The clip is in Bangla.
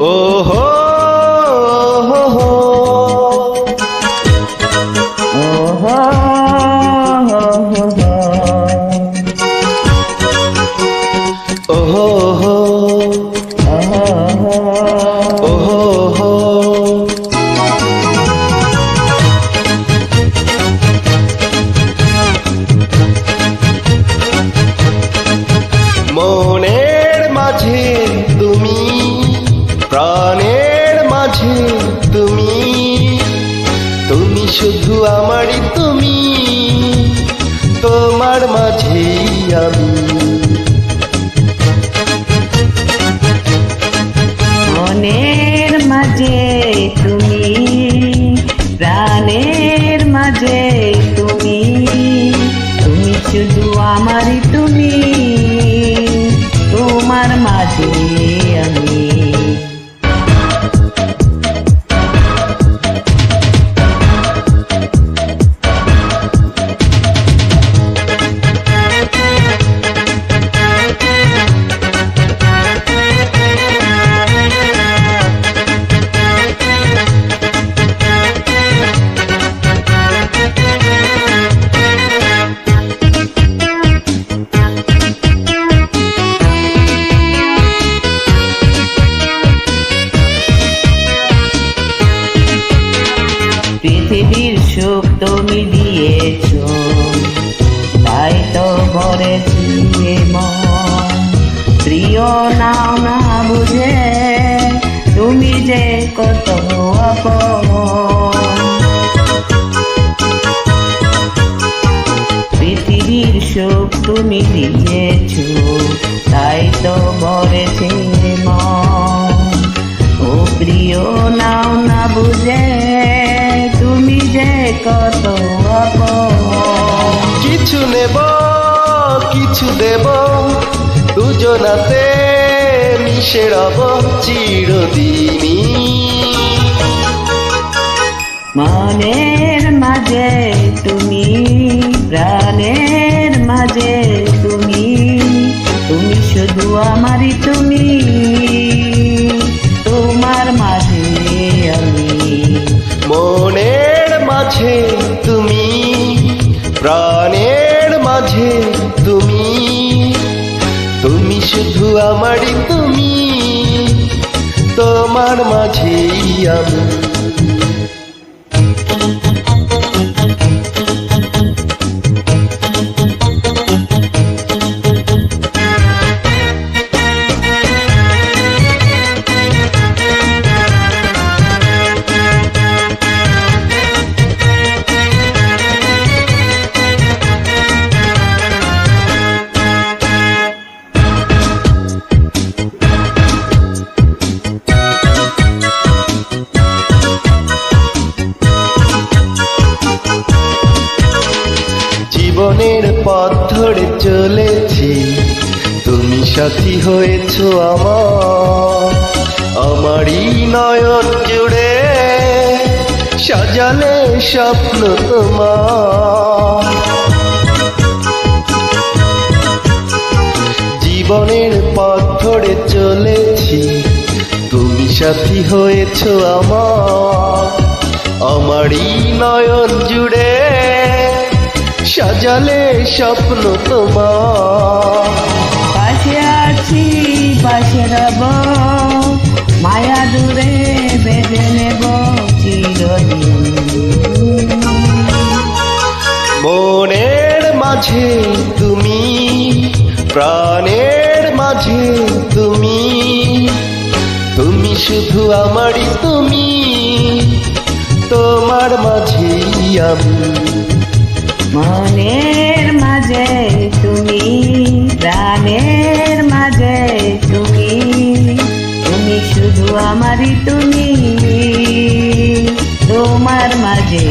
ওহো মনের মাঝে তুমি, প্রাণের মাঝে তুমি, তুমি শুধু আমারই তুমি, তোমার মাঝেই আমি। মনের মাঝে তুমি, প্রাণের মাঝে তুমি, তুমি শুধু আমারই তুমি, তোমার মাঝে আমি। পৃথিবীর সুখ তুমি দিয়েছ, তাই তো ভরেছি মন। প্রিয় নাও না বুঝে তুমি যে কত আপন। পৃথিবীর সুখ তুমি দিয়েছ, তাই তো ভরেছি মন। ও প্রিয় নাও না বুঝে তুমি যে কত আপন। কিছু নেব কিছু দেব, দুজনাতে মিশে রব চিরদিনই। মনের মাঝে তুমি, প্রাণের মাঝে তুমি, তুমি শুধু আমারই তুমি, তোমার মাঝে আমি। মনের মাঝে তুমি, প্রাণের মাঝে তুমি, তুমি শুধু আমারই তুমি, তোমার মাঝেই আমি। জীবনের পথ ধরে চলেছি, তুমি সাথী হয়েছ আমার। আমারই নয়ন জুড়ে সাজালে স্বপ্ন তোমার। জীবনের পথ ধরে চলেছি, তুমি সাথী হয়েছ আমার। আমারই নয়ন জুড়ে সাজালে স্বপ্ন তোমার। পাশে আছি পাশে রব, মায়া দূরে বেঁধে নেব চিরদিন। মনের মাঝে তুমি, প্রাণের মাঝে তুমি, তুমি শুধু আমারই তুমি, তোমার মাঝেই আমি। মনের মাঝে তুমি, প্রাণের মাঝে তুমি, তুমি শুধু আমারই তুমি, তোমার মাঝে